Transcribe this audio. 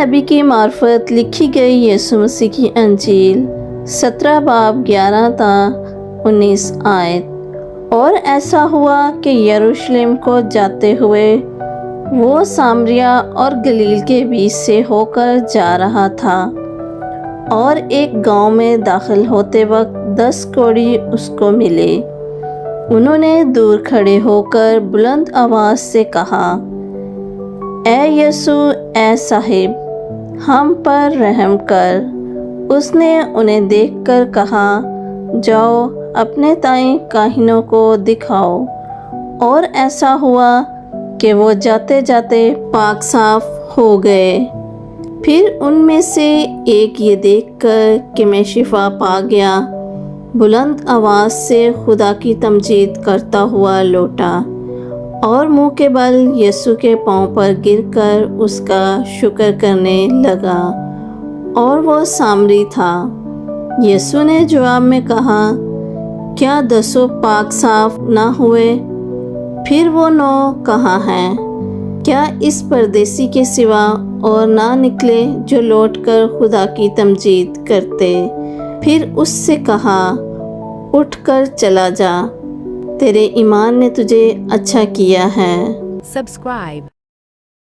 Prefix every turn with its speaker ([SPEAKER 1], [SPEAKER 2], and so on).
[SPEAKER 1] नबी की मार्फत लिखी गई यीशु मसीह की अंजील 17 बाब 11 ता 19 आयत। और ऐसा हुआ कि यरूशलेम को जाते हुए वो सामरिया और गलील के बीच से होकर जा रहा था, और एक गांव में दाखिल होते वक्त 10 कोढ़ी उसको मिले। उन्होंने दूर खड़े होकर बुलंद आवाज़ से कहा, ए यीशु, ए साहिब, हम पर रहम कर। उसने उन्हें देखकर कहा, जाओ अपने ताई काहिनों को दिखाओ। और ऐसा हुआ कि वो जाते जाते पाक साफ हो गए। फिर उनमें से एक ये देखकर कि मैं शिफा पा गया, बुलंद आवाज़ से खुदा की तमजीद करता हुआ लौटा और मुंह के बल यीशु के पांव पर गिरकर उसका शुक्र करने लगा, और वो सामरी था। यीशु ने जवाब में कहा, क्या 10 पाक साफ ना हुए? फिर वो 9 कहाँ हैं? क्या इस परदेसी के सिवा और ना निकले जो लौटकर खुदा की तमजीद करते? फिर उससे कहा, उठकर चला जा, तेरे ईमान ने तुझे अच्छा किया है।
[SPEAKER 2] Subscribe.